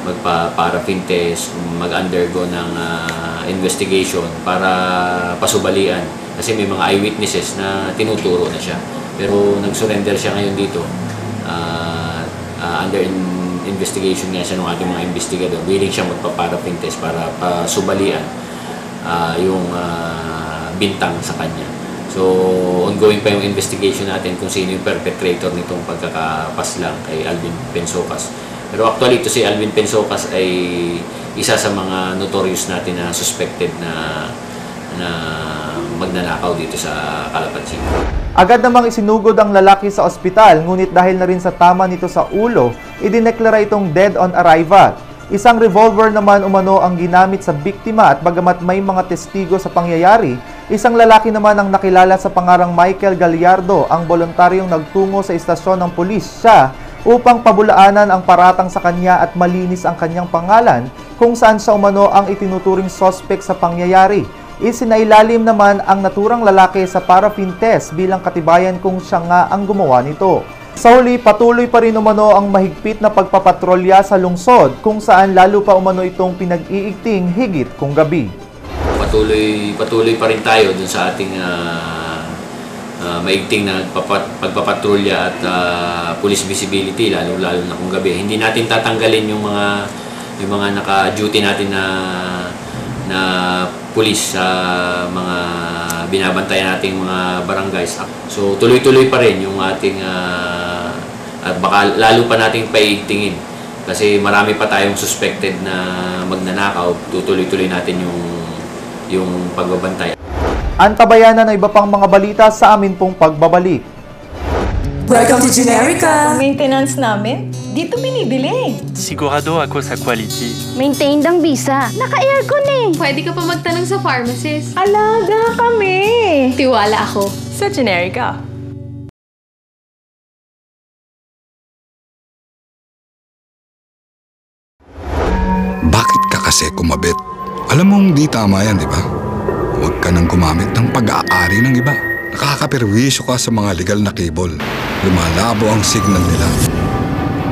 magpa-paraffin test, mag-undergo ng investigation para pasubalian. Kasi may mga eyewitnesses na tinuturo na siya. Pero nag-surrender siya ngayon dito. Under investigation nga siya ng ating mga investigador. Willing siya magpa-paraffin test para pasubalian yung bintang sa kanya. So, ongoing pa yung investigation natin kung sino yung perpetrator nitong pagkakapaslang kay Alvin Pensocas. Pero actually, ito si Alvin Pensocas ay isa sa mga notorious natin na suspected na magnanakaw dito sa Calapad City. Agad namang isinugod ang lalaki sa ospital, ngunit dahil na rin sa tama nito sa ulo, idineklara itong dead on arrival. Isang revolver naman umano ang ginamit sa biktima at bagamat may mga testigo sa pangyayari, isang lalaki naman ang nakilala sa pangarang Michael Gallardo ang voluntaryong nagtungo sa istasyon ng pulis siya upang pabulaanan ang paratang sa kanya at malinis ang kanyang pangalan kung saan siya umano ang itinuturing suspect sa pangyayari. Isinailalim naman ang naturang lalaki sa paraffin test bilang katibayan kung siya nga ang gumawa nito. Sa huli, patuloy pa rin umano ang mahigpit na pagpapatrolya sa lungsod kung saan lalo pa umano itong pinag-iigting higit kung gabi. Patuloy pa rin tayo dun sa ating maigting na pagpapatrolya at police visibility lalo na kung gabi. Hindi natin tatanggalin yung mga naka-duty natin na police sa mga binabantayan nating mga barangays. So tuloy-tuloy pa rin yung ating at baka lalo pa nating paigtingin kasi marami pa tayong suspected na magnanakaw. Tutuloy-tuloy natin yung pagbabantay. Antabayanan na iba pang mga balita sa amin pong pagbabalik. Welcome to Generica! Maintenance namin, dito binibili. Sigurado ako sa quality. Maintained ang visa. Naka-aircon eh. Pwede ka pa magtanong sa pharmacist. Alaga kami. Tiwala ako. Sa Generica. Bakit ka kasi kumabit? Alam mong di tama yan, di ba? Huwag ka nang gumamit ng pag-aari ng iba. Nakakaperwisyo ka sa mga legal na cable. Lumalabo ang signal nila.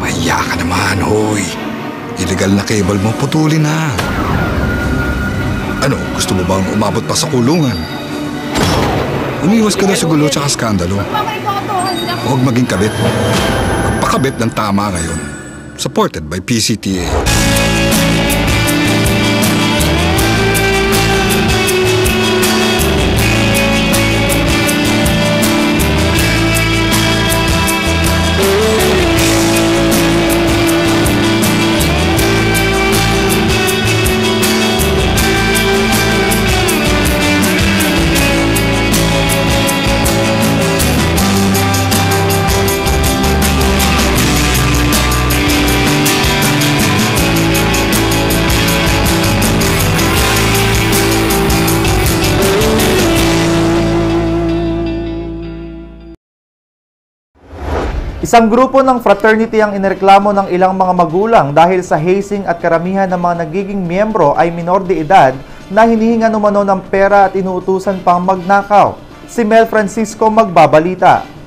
Mahiya ka naman, hoy. Illegal na cable mo, putulin na. Ano, gusto mo bang umabot pa sa kulungan? Umiwas ka na sa gulo tsaka skandalo. Huwag maging kabit. Magpakabit ng tama ngayon. Supported by PCTA. Isang grupo ng fraternity ang inireklamo ng ilang mga magulang dahil sa hazing at karamihan ng mga nagiging miyembro ay minor de edad na hinihingan umano ng pera at inuutusan pang magnakaw. Si Mel Francisco magbabalita.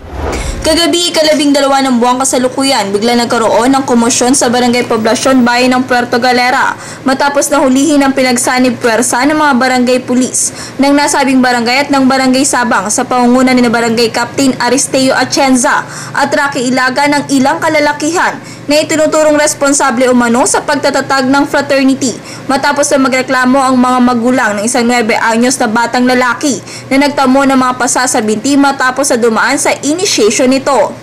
Kagabi, ika-12 ng buwang kasalukuyan, bigla nagkaroon ng komosyon sa Barangay Poblasyon Bayan ng Puerto Galera matapos nahulihin ang pinagsanib puwersa ng mga barangay pulis ng nasabing barangay at ng Barangay Sabang sa pangunguna ni Barangay Captain Aristeo Atienza at Rocky Ilaga ng ilang kalalakihan na itinuturong responsable umano sa pagtatatag ng fraternity matapos na magreklamo ang mga magulang ng isang 9 anyos na batang lalaki na nagtamo ng mga pasa sa binti matapos na dumaan sa initiation nito.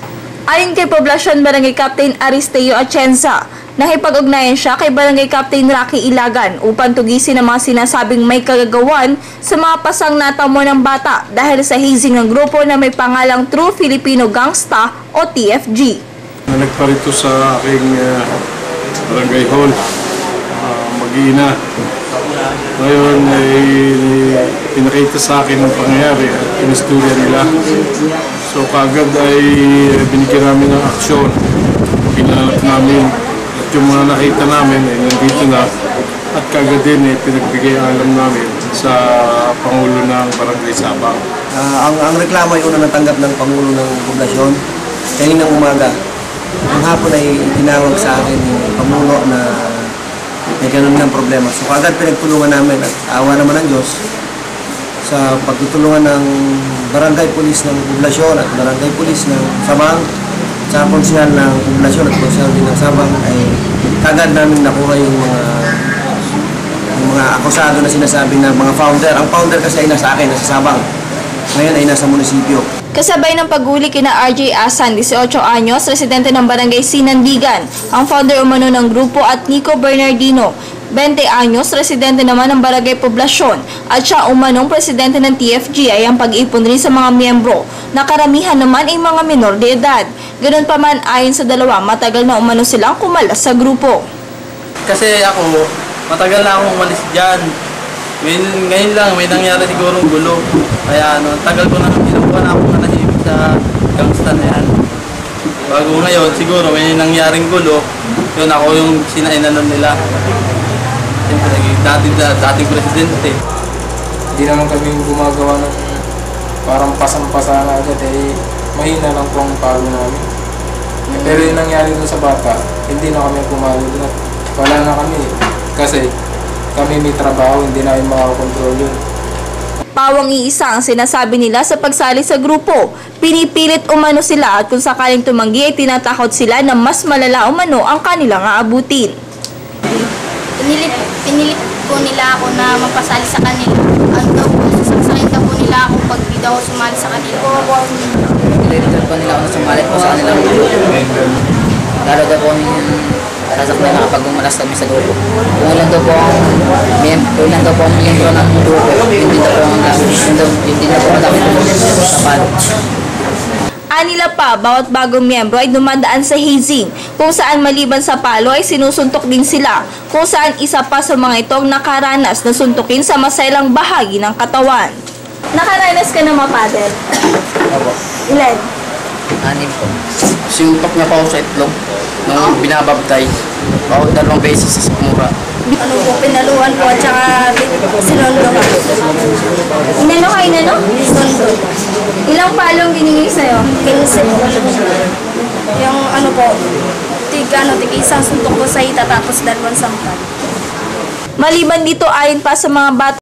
Ayon kay Poblasyon Barangay Captain Aristeo Atienza, nakipag-ugnayan siya kay Barangay Captain Rocky Ilagan upang tugisin ang mga sinasabing may kagagawan sa mga pasang natamo ng bata dahil sa hazing ng grupo na may pangalang True Filipino Gangsta o TFG. Nagparito sa aking barangay hall, mag-iina. Ngayon ay pinakita sa akin ang pangyayari at inistorya nila. So kagad ay binigyan namin ng aksyon, pinanap namin at yung mga nakita namin ay nandito na at kagad din pinagbigay alam namin sa Pangulo ng Barangay Sabang. Ang reklamo ay una natanggap ng Pangulo ng Poblasyon kaninang umaga. Ang hapon ay tinawag sa akin yung Pangulo na ganun ng problema. So agad pinagtulungan namin at awa naman ng Diyos sa pagtutulungan ng barangay pulis ng poblasyon at barangay pulis ng Sabang sa konsyal ng poblasyon at konsyal din ng Sabang ay kagad namin nakuha yung mga akusado na sinasabi na mga founder. Ang founder kasi ay nasa akin, nasa Sabang. Ngayon ay nasa munisipyo. Kasabay ng paghuli kina RJ Asan, 18 anyos, residente ng barangay Sinandigan, ang founder umano ng grupo, at Nico Bernardino, 20 anyos, residente naman ng barangay Poblasyon, at siya umanong presidente ng TFG ay ang pag-ipon rin sa mga miyembro, na karamihan naman ay mga minor de edad. Ganun pa man, ayon sa dalawa, matagal na umano silang kumalas sa grupo. Kasi ako, matagal na akong umalis dyan. Ngayon lang, may nangyari siguro gulo. Kaya tagal ko na, ilang buwan na akong nanahimik sa gangsta na yan. Bago ngayon, siguro may nangyaring gulo, yun ako yung sinainanon nila. Siyempre, dating presidente. Hindi naman kami gumagawa ng parang pasang-pasa na agad, mahina lang po ang palo namin. Pero yung nangyari doon sa bata, hindi na kami pumalo doon. Wala na kami kasi kami may trabaho, hindi namin makakontrol yun. Pawang iisa ang sinasabi nila sa pagsali sa grupo. Pinipilit umano sila at kung sakaling tumanggi ay tinatakot sila na mas malala umano ang kanilang aabutin. Pinilit po nila ako na mapasali sa kanila. Ano daw po, sasaksakin daw po nila ako pag di daw sumali sa kanila. Pinilit po nila ako na sumali po sa kanilang grupo. Lalo daw po sasakyan na kapag umalas kami sa grupo. Kung ilan daw po ang miyembro ng grupo, hindi na po ang dami sa palo. Anila pa, bawat bagong miyembro ay dumadaan sa hazing, kung saan maliban sa palo ay sinusuntok din sila, kung saan isa pa sa mga itong nakaranas na suntukin sa masailang bahagi ng katawan. Nakaranas ka na mapadel? Opo. Ilan? 6 po. Sinuntok niya pa ako sa itlog nung binababtay. Bawat 2 beses sa mura. Ano po, pinaluan po at saka sinondo ka. Inano ka, inano? Sinondo. Ilang palong binigay sa'yo? 15 po. Yung ano po, tig isang suntok ko sa hita tapos 2 sampal. Maliban dito, ayon pa sa mga bata